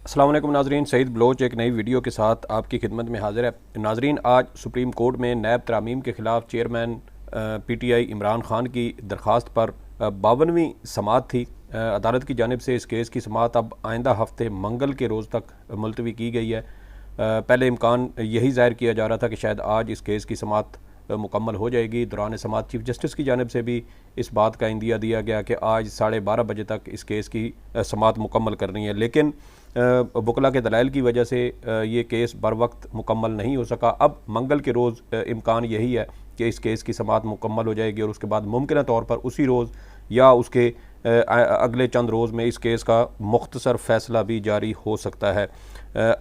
अस्सलाम वालेकुम नाजरीन, सईद बलोच एक नई वीडियो के साथ आपकी खिदमत में हाजिर है। नाजरीन, आज सुप्रीम कोर्ट में नैब तरामीम के ख़िलाफ़ चेयरमैन PTI इमरान खान की दरख्वास्त पर 52वीं समाअत थी। अदालत की जानिब से इस केस की समाअत अब आइंदा हफ्ते मंगल के रोज़ तक मुलतवी की गई है। पहले इम्कान यही ज़ाहिर किया जा रहा था कि शायद आज इस केस की समाअत मुकम्मल हो जाएगी। दौरान समाअत चीफ जस्टिस की जानिब से भी इस बात का इंदिया दिया गया कि आज 12:30 बजे तक इस केस की समाअत मुकम्मल करनी है, लेकिन वकला के दलाइल की वजह से ये केस बर वक्त मुकम्मल नहीं हो सका। अब मंगल के रोज़ इम्कान यही है कि इस केस की समाअत मुकम्मल हो जाएगी और उसके बाद मुमकिन तौर पर उसी रोज़ या उसके अगले चंद रोज़ में इस केस का मुख्तसर फ़ैसला भी जारी हो सकता है।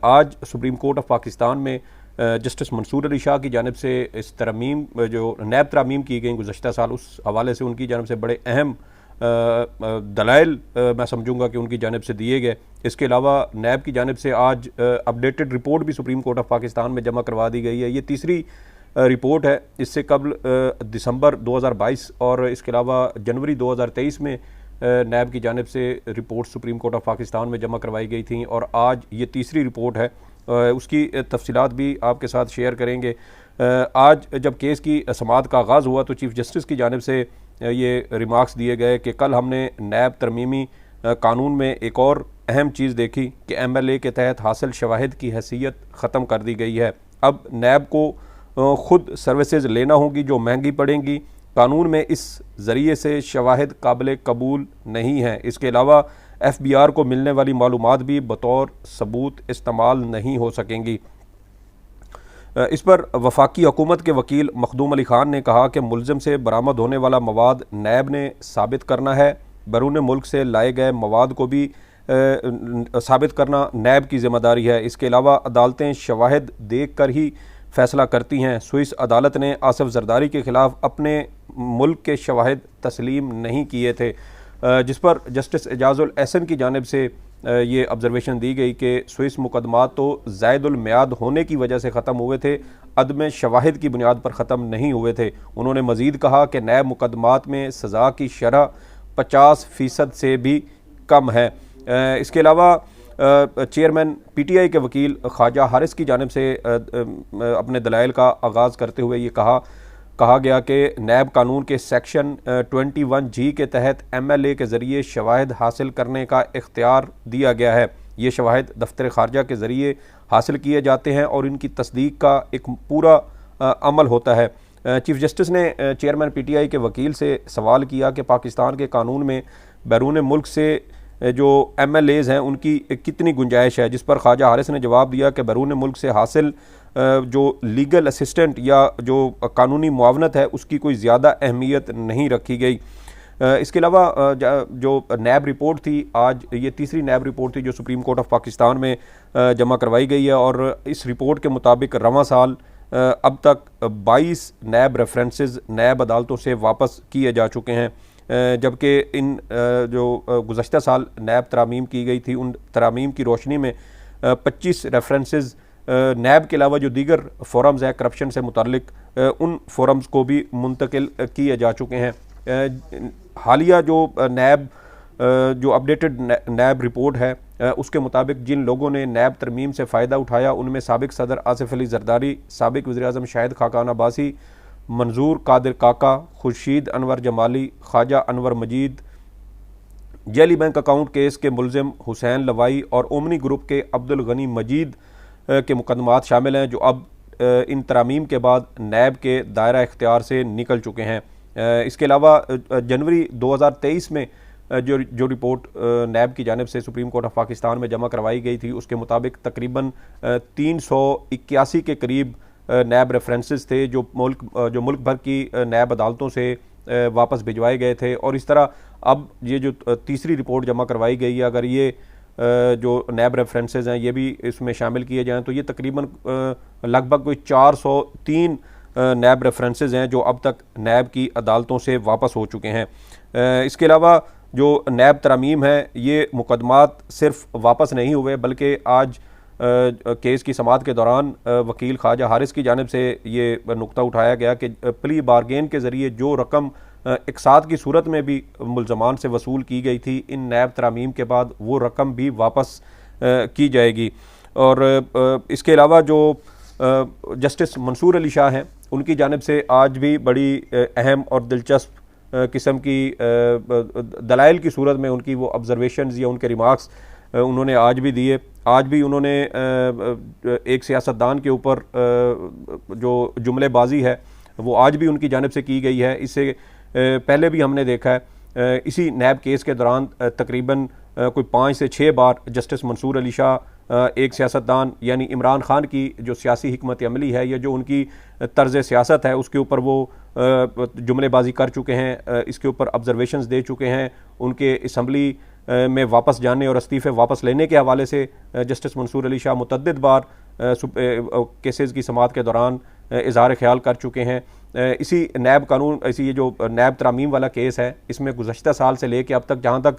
आज सुप्रीम कोर्ट ऑफ पाकिस्तान में जस्टिस मंसूर अली शाह की जानिब से इस तरमीम जो नैब तरामीम की गई गुज़श्ता साल, उस हवाले से उनकी जानिब से बड़े अहम दलाइल मैं समझूंगा कि उनकी जानिब से दिए गए। इसके अलावा नैब की जानिब से आज अपडेटेड रिपोर्ट भी सुप्रीम कोर्ट ऑफ पाकिस्तान में जमा करवा दी गई है। ये तीसरी रिपोर्ट है। इससे कबल दिसंबर 2022 और इसके अलावा जनवरी 2023 में नैब की जानिब से report supreme court of Pakistan में जमा करवाई गई थी और आज ये तीसरी रिपोर्ट है। उसकी तफसीलात भी आपके साथ शेयर करेंगे। आज जब केस की समाअत का आगाज़ हुआ तो चीफ जस्टिस की जानिब से ये रिमार्क्स दिए गए कि कल हमने नैब तरमीमी कानून में एक और अहम चीज़ देखी कि MLA के तहत हासिल शवाहिद की हैसियत ख़त्म कर दी गई है। अब नैब को ख़ुद सर्विसेज लेना होगी जो महंगी पड़ेंगी। कानून में इस ज़रिए से शवाहिद काबिल कबूल नहीं है। इसके अलावा FBR को मिलने वाली मालूमात भी बतौर सबूत इस्तेमाल नहीं हो सकेंगी। इस पर वफाकी हुकूमत के वकील मखदूम अली ख़ान ने कहा कि मुलज़िम से बरामद होने वाला मवाद नैब ने साबित करना है। बैरून मुल्क से लाए गए मवाद को भी साबित करना नैब की ज़िम्मेदारी है। इसके अलावा अदालतें शवाहिद देख कर ही फ़ैसला करती हैं। स्विस अदालत ने आसिफ जरदारी के ख़िलाफ़ अपने मुल्क के शवाहिद तस्लीम नहीं किए थे, जिस पर जस्टिस एजाजुल एहसन की जानिब से ये ऑब्जर्वेशन दी गई कि स्विस मुकदमात तो ज़ायदुल मियाद होने की वजह से ख़त्म हुए थे, अदम शवाहिद की बुनियाद पर ख़त्म नहीं हुए थे। उन्होंने मज़ीद कहा कि नैब मुकदमात में सज़ा की शरह 50% से भी कम है। इसके अलावा चेयरमैन PTI के वकील ख्वाजा हारिस की जानिब से अपने दलाइल का आगाज़ करते हुए ये कहा गया कि नैब कानून के सेक्शन 21G के तहत MLA के ज़रिए शवाहिद हासिल करने का इख्तियार दिया गया है। ये शवाहिद दफ्तर ख़ारजा के ज़रिए हासिल किए जाते हैं और इनकी तस्दीक का एक पूरा अमल होता है। चीफ जस्टिस ने चेयरमैन PTI के वकील से सवाल किया कि पाकिस्तान के कानून में बैरून मुल्क से जो MLAs हैं उनकी कितनी गुंजाइश है, जिस पर ख्वाजा हारिस ने जवाब दिया कि बैरून मुल्क से हासिल जो लीगल असिस्टेंट या जो कानूनी मुआवनत है उसकी कोई ज़्यादा अहमियत नहीं रखी गई। इसके अलावा जो नैब रिपोर्ट थी, आज ये तीसरी नैब रिपोर्ट थी जो सुप्रीम कोर्ट ऑफ पाकिस्तान में जमा करवाई गई है और इस रिपोर्ट के मुताबिक रवां साल अब तक 22 नैब रेफरेंसेस नैब अदालतों से वापस किए जा चुके हैं, जबकि इन जो गुज़श्ता साल नैब तरामीम की गई थी उन तरामीम की रोशनी में 25 रेफरेंसेस नैब के अलावा जो दीगर फोरम्स हैं करप्शन से मुतालिक उन फोरम्स को भी मुंतकिल किए जा चुके हैं। हालिया जो नैब जो अपडेटेड नैब रिपोर्ट है उसके मुताबिक जिन लोगों ने नैब तरमीम से फ़ायदा उठाया उनमें साबिक सदर आसिफ अली जरदारी, साबिक वज़ीर-ए-आज़म शाहिद खाकान अब्बासी, मंजूर कादिर काका, खुर्शीद अनवर जमाली, ख्वाजा अनवर मजीद, जेली बैंक अकाउंट केस के मुलजिम हुसैन लवाई और ओमनी ग्रुप के अब्दुल गनी मजीद के मुकदमात शामिल हैं जो अब इन तरामीम के बाद नैब के दायरा इख्तियार से निकल चुके हैं। इसके अलावा जनवरी 2023 में जो रिपोर्ट नैब की जानिब से सुप्रीम कोर्ट ऑफ पाकिस्तान में जमा करवाई गई थी उसके मुताबिक तकरीबन 381 के करीब नैब रेफरेंसेस थे जो मुल्क भर की नैब अदालतों से वापस भिजवाए गए थे। और इस तरह अब ये जो तीसरी रिपोर्ट जमा करवाई गई है, अगर ये जो नैब रेफरेंसेस हैं ये भी इसमें शामिल किए जाएँ तो ये तकरीबन लगभग कोई 403 नैब रेफरेंसेस हैं जो अब तक नैब की अदालतों से वापस हो चुके हैं। इसके अलावा जो नैब तरामीम है ये मुकदमात सिर्फ वापस नहीं हुए बल्कि आज केस की समाअत के दौरान वकील ख्वाजा हारिस की जानिब से ये नुक्ता उठाया गया कि प्ली बारगेन के ज़रिए जो रकम इकसात की सूरत में भी मुल्ज़मान से वसूल की गई थी, इन नैब तरामीम के बाद वो रकम भी वापस की जाएगी। और इसके अलावा जो जस्टिस मंसूर अली शाह हैं, उनकी जानिब से आज भी बड़ी अहम और दिलचस्प किस्म की दलाइल की सूरत में उनकी वो ऑब्जर्वेशंस या उनके रिमार्क्स उन्होंने आज भी दिए। आज भी उन्होंने एक सियासतदान के ऊपर जो जुमलेबाजी है वो आज भी उनकी जानिब से की गई है। इससे पहले भी हमने देखा है, इसी नैब केस के दौरान तकरीबन कोई 5 से 6 बार जस्टिस मंसूर अली शाह एक सियासतदान यानी इमरान खान की जो सियासी हिकमत अमली है या जो उनकी तर्ज सियासत है उसके ऊपर वो जुमलेबाजी कर चुके हैं, इसके ऊपर ऑब्जर्वेशंस दे चुके हैं। उनके असम्बली में वापस जाने और इस्तीफ़े वापस लेने के हवाले से जस्टिस मंसूर अली शाह मुतअद्दिद बार केसेस की समाअत के दौरान इज़हार ख्याल कर चुके हैं। इसी नैब कानून, इसी ये जो नैब तरामीम वाला केस है, इसमें गुज़श्ता साल से लेके अब तक जहाँ तक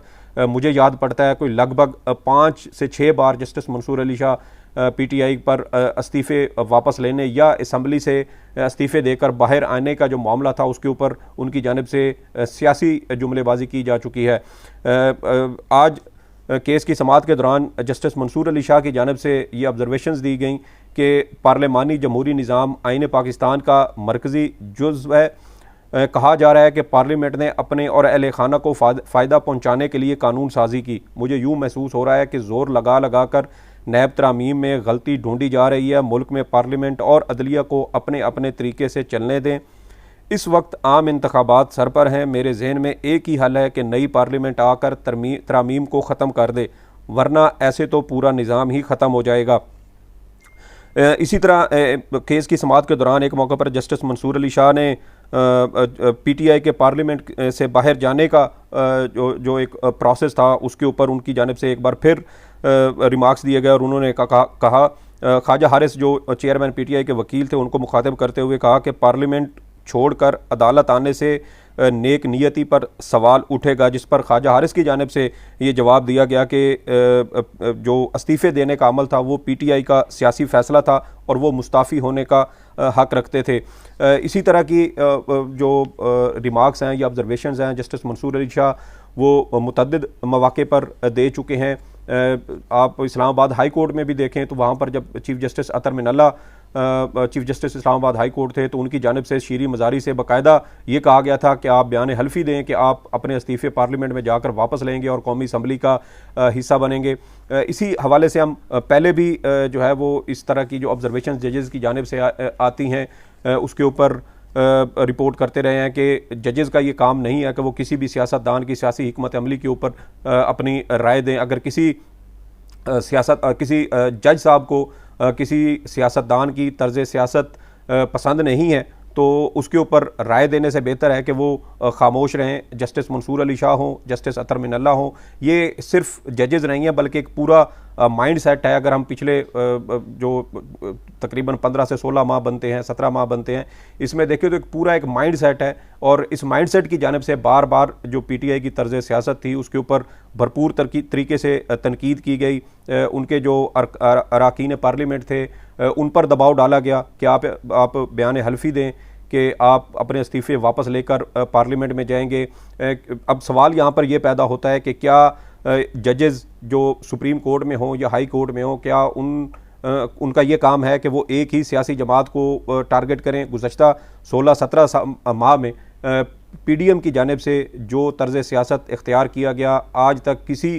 मुझे याद पड़ता है कोई लगभग 5 से 6 बार जस्टिस मंसूर अली शाह PTI पर इस्तीफ़े वापस लेने या असम्बली से इस्तीफ़े देकर बाहर आने का जो मामला था उसके ऊपर उनकी जानिब से सियासी जुमलेबाजी की जा चुकी है। आज केस की समाअत के दौरान जस्टिस मंसूर अली शाह की जानिब से ये ऑब्जर्वेशंस दी गई कि पार्लिमानी जमहूरी निज़ाम आईन पाकिस्तान का मरकज़ी जुज़्व है। कहा जा रहा है कि पार्लियामेंट ने अपने और अहले खाना को फ़ायदा पहुँचाने के लिए कानून साजी की। मुझे यूँ महसूस हो रहा है कि ज़ोर लगा लगा कर नैब तरामीम में गलती ढूंढी जा रही है। मुल्क में पार्लियामेंट और अदलिया को अपने अपने तरीके से चलने दें। इस वक्त आम इंतखाबात सर पर हैं। मेरे जहन में एक ही हल है कि नई पार्लियामेंट आकर तरामीम को ख़त्म कर दे, वरना ऐसे तो पूरा निज़ाम ही ख़त्म हो जाएगा। इसी तरह केस की समाअत के दौरान एक मौके पर जस्टिस मंसूर अली शाह ने PTI के पार्लियामेंट से बाहर जाने का जो एक प्रोसेस था उसके ऊपर उनकी जानिब से एक बार फिर रिमार्क्स दिए गए और उन्होंने कहा ख्वाजा हारिस जो चेयरमैन PTI के वकील थे उनको मुखातिब करते हुए कहा कि पार्लियामेंट छोड़कर अदालत आने से नेक नियति पर सवाल उठेगा, जिस पर ख्वाजा हारिस की जानिब से ये जवाब दिया गया कि जो इस्तीफ़े देने का अमल था वो PTI का सियासी फ़ैसला था और वो मुस्ताफ़ी होने का हक़ रखते थे। इसी तरह की जो रिमार्क्स हैं या ऑब्जर्वेशंस हैं जस्टिस मंसूर अली शाह वो मुतअद्दिद मौक़े पर दे चुके हैं। आप इस्लामाबाद हाई कोर्ट में भी देखें तो वहाँ पर जब chief justice Athar Minallah chief justice Islamabad high court थे तो उनकी जानिब से शीरी मज़ारी से बाकायदा ये कहा गया था कि आप बयान हल्फी दें कि आप अपने इस्तीफ़े पार्लियामेंट में जाकर वापस लेंगे और कौमी असम्बली का हिस्सा बनेंगे। इसी हवाले से हम पहले भी जो है वो इस तरह की जो ऑब्जर्वेशन जजेज़ की जानिब से आती हैं उसके ऊपर रिपोर्ट करते रहे हैं कि जजेज़ का ये काम नहीं है कि वो किसी भी सियासतदान की सियासी हिकमत अमली के ऊपर अपनी राय दें। अगर किसी किसी जज साहब को किसी सियासतदान की तर्ज सियासत पसंद नहीं है तो उसके ऊपर राय देने से बेहतर है कि वो खामोश रहें। जस्टिस मंसूर अली शाह हों, जस्टिस अतर मिनल्ला हों, ये सिर्फ जजेज़ नहीं हैं बल्कि एक पूरा माइंड सेट है। अगर हम पिछले जो तकरीबन 15 से 16 माह बनते हैं, 17 माह बनते हैं, इसमें देखें तो एक पूरा एक माइंड सेट है और इस माइंड सेट की जानिब से बार बार जो PTI की तर्ज सियासत थी उसके ऊपर भरपूर तरीके से तनकीद की गई। उनके जो अरकान पार्लियामेंट थे उन पर दबाव डाला गया कि आप बयान हल्फी दें कि आप अपने इस्तीफ़े वापस लेकर पार्लियामेंट में जाएंगे। अब सवाल यहाँ पर यह पैदा होता है कि क्या जजेज़ जो सुप्रीम कोर्ट में हों या हाई कोर्ट में हों, क्या उनका ये काम है कि वो एक ही सियासी जमात को टारगेट करें। गुज़श्ता 16-17 माह में PDM की जानिब से जो तर्ज सियासत इख्तियार किया गया, आज तक किसी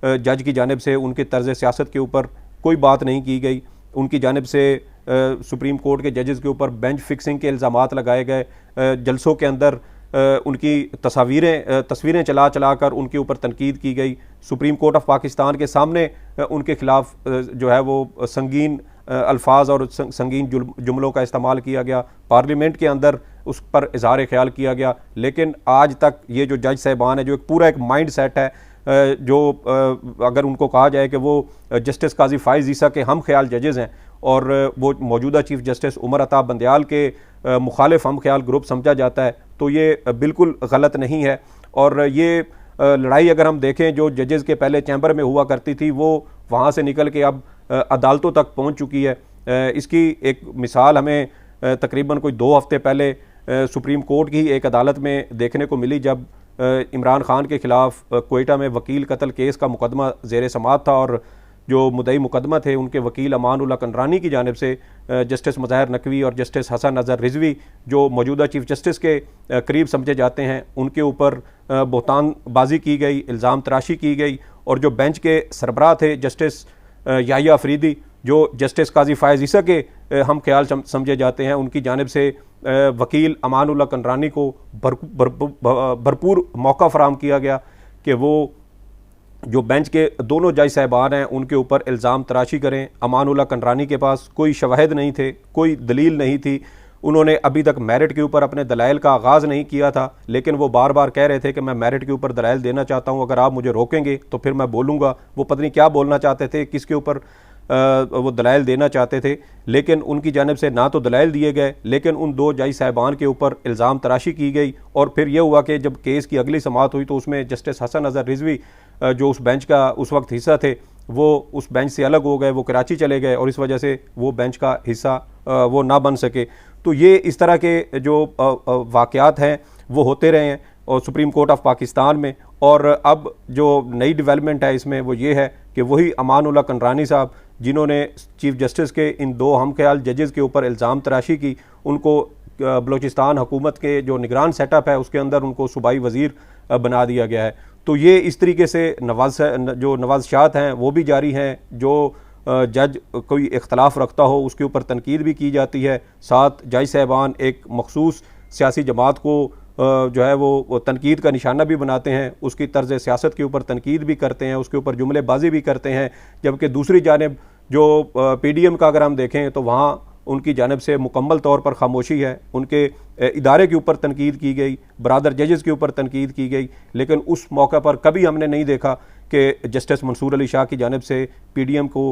जज की जानिब से उनके तर्ज सियासत के ऊपर कोई बात नहीं की गई। उनकी जानिब से सुप्रीम कोर्ट के जजेज़ के ऊपर बेंच फिक्सिंग के इल्ज़ामात लगाए गए। जलसों के अंदर उनकी तस्वीरें चला चला कर उनके ऊपर तनकीद की गई। सुप्रीम कोर्ट ऑफ पाकिस्तान के सामने उनके ख़िलाफ़ जो है वो संगीन अल्फाज और संगीन जुमलों का इस्तेमाल किया गया। पार्लियामेंट के अंदर उस पर इज़हार ख्याल किया गया। लेकिन आज तक ये जो जज साहिबान है, जो एक पूरा एक माइंड सेट है, जो अगर उनको कहा जाए कि वो जस्टिस काजी फ़ाइज़ ईसा के हम ख्याल जजेज़ हैं और वो मौजूदा चीफ़ जस्टिस उमर अता बंदयाल के मुखालिफ हम ख्याल ग्रुप समझा जाता है, तो ये बिल्कुल गलत नहीं है। और ये लड़ाई अगर हम देखें जो जजेज़ के पहले चैम्बर में हुआ करती थी वो वहाँ से निकल के अब अदालतों तक पहुँच चुकी है। इसकी एक मिसाल हमें तकरीबन कोई 2 हफ़्ते पहले सुप्रीम कोर्ट की एक अदालत में देखने को मिली, जब इमरान खान के ख़िलाफ़ कोयटा में वकील कत्ल केस का मुकदमा ज़ेर समाअत था और जो मुद्दई मुकदमा थे उनके वकील अमान उल्लाह कंडरानी की जानिब से जस्टिस मुज़ाहिर नकवी और जस्टिस हसन अज़हर रिजवी जो मौजूदा चीफ जस्टिस के करीब समझे जाते हैं, उनके ऊपर बहतानबाजी की गई, इल्ज़ाम तराशी की गई। और जो बेंच के सरबराह थे जस्टिस याहिया अफरीदी जो जस्टिस काजी फ़ायज़ ईसा के हम ख्याल समझे जाते हैं, उनकी जानिब से वकील अमान उल्लाह कंडरानी को भरपूर मौका फराहम किया गया कि वो जो बेंच के दोनों जज साहबान हैं उनके ऊपर इल्ज़ाम तराशी करें। अमान उल्लाह कंडरानी के पास कोई शवाहिद नहीं थे, कोई दलील नहीं थी, उन्होंने अभी तक मेरिट के ऊपर अपने दलाइल का आगाज़ नहीं किया था, लेकिन वो बार बार कह रहे थे कि मैं मेरिट के ऊपर दलाइल देना चाहता हूँ, अगर आप मुझे रोकेंगे तो फिर मैं बोलूँगा। वो पता नहीं क्या बोलना चाहते थे, किसके ऊपर वो दलाइल देना चाहते थे, लेकिन उनकी जानिब से ना तो दलाइल दिए गए, लेकिन उन दो जज साहबान के ऊपर इल्ज़ाम तराशी की गई। और फिर यह हुआ कि जब केस की अगली समाअत हुई तो उसमें जस्टिस हसन अज़हर रिजवी जो उस बेंच का उस वक्त हिस्सा थे वो उस बेंच से अलग हो गए, वो कराची चले गए और इस वजह से वो बेंच का हिस्सा वो ना बन सके। तो ये इस तरह के जो वाक़यात हैं वो होते रहे हैं और सुप्रीम कोर्ट ऑफ पाकिस्तान में। और अब जो नई डेवलपमेंट है इसमें वो ये है कि वही अमान उल्लाह कंडरानी साहब जिन्होंने चीफ जस्टिस के इन दो हम ख्याल जजेस के ऊपर इल्ज़ाम तराशी की, उनको बलूचिस्तान हुकूमत के जो निगरान सेटअप है उसके अंदर उनको सूबाई वज़ीर बना दिया गया है। तो ये इस तरीके से नवाज़शात हैं वो भी जारी हैं, जो जज कोई इख्तलाफ रखता हो उसके ऊपर तनकीद भी की जाती है। साथ जज साहबान एक मखसूस सियासी जमात को जो है वो तनकीद का निशाना भी बनाते हैं, उसकी तर्ज सियासत के ऊपर तनकीद भी करते हैं, उसके ऊपर जुमलेबाजी भी करते हैं। जबकि दूसरी जानिब जो PDM का अगर हम देखें तो वहाँ उनकी जानिब से मुकम्मल तौर पर खामोशी है, उनके इदारे के ऊपर तनकीद की गई, बरादर जजेस के ऊपर तनकीद की गई, लेकिन उस मौके पर कभी हमने नहीं देखा कि जस्टिस मंसूर अली शाह की जानिब से PDM को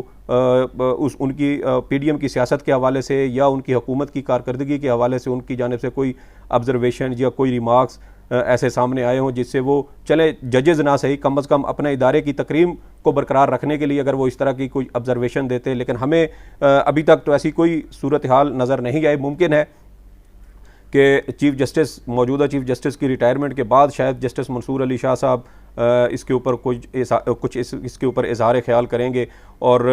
उनकी PDM की सियासत के हवाले से या उनकी हुकूमत की कारकर्दगी के हवाले से उनकी जानिब से कोई ऑब्जर्वेशन या कोई रिमार्क्स ऐसे सामने आए हों जिससे वो चले जजेस ना सही कम अज़ कम अपने इदारे की तकरीम को बरकरार रखने के लिए अगर वो इस तरह की कोई ऑब्जर्वेशन देते। लेकिन हमें अभी तक तो ऐसी कोई सूरत हाल नज़र नहीं आई। मुमकिन है कि मौजूदा चीफ जस्टिस की रिटायरमेंट के बाद शायद जस्टिस मंसूर अली शाह साहब इसके ऊपर कुछ इसके ऊपर इजहार ख्याल करेंगे। और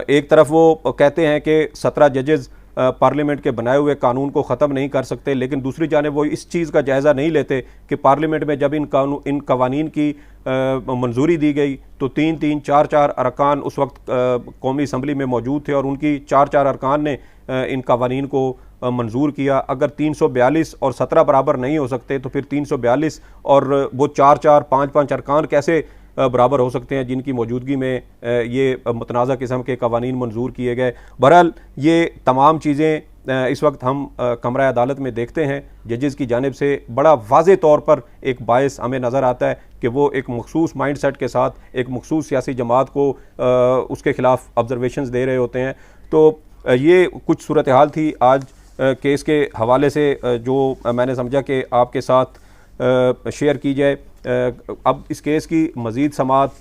एक तरफ वो कहते हैं कि 17 जजेस पार्लियामेंट के बनाए हुए कानून को ख़त्म नहीं कर सकते, लेकिन दूसरी जानिब वो इस चीज़ का जायज़ा नहीं लेते कि पार्लियामेंट में जब इन कवानीन की मंजूरी दी गई तो 3-3, 4-4 अरकान उस वक्त कौमी असम्बली में मौजूद थे और उनकी 4-4 अरकान ने इन कवानीन को मंजूर किया। अगर 342 और 17 बराबर नहीं हो सकते तो फिर 342 और वो 4-4, 5-5 अरकान कैसे बराबर हो सकते हैं जिनकी मौजूदगी में ये मुतनाज़ा किस्म के कवानीन मंजूर किए गए। बहरहाल ये तमाम चीज़ें इस वक्त हम कमरा अदालत में देखते हैं, जजेस की जानिब से बड़ा वाज़े तौर पर एक बायस हमें नज़र आता है कि वो एक मखसूस माइंड सेट के साथ एक मखसूस सियासी जमात को उसके ख़िलाफ़ ऑब्जर्वेशंस दे रहे होते हैं। तो ये कुछ सूरत हाल थी आज केस के हवाले से जो मैंने समझा कि आपके साथ शेयर की जाए। अब इस केस की मज़ीद समाअत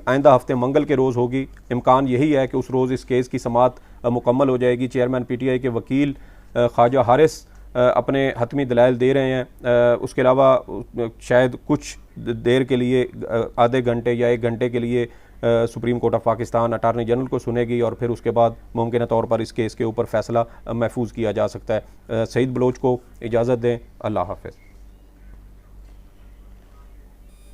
आइंदा हफ्ते मंगल के रोज़ होगी। इम्कान यही है कि उस रोज़ इस केस की समाअत मुकम्मल हो जाएगी। चेयरमैन PTI के वकील ख्वाजा हारिस अपने हतमी दलाइल दे रहे हैं। उसके अलावा शायद कुछ देर के लिए आधे घंटे या 1 घंटे के लिए supreme court of Pakistan attorney general को सुनेगी और फिर उसके बाद मुमकिन तौर पर इस केस के ऊपर फैसला महफूज किया जा सकता है। सईद बलोच को इजाज़त दें। अल्लाह हाफ़िज़।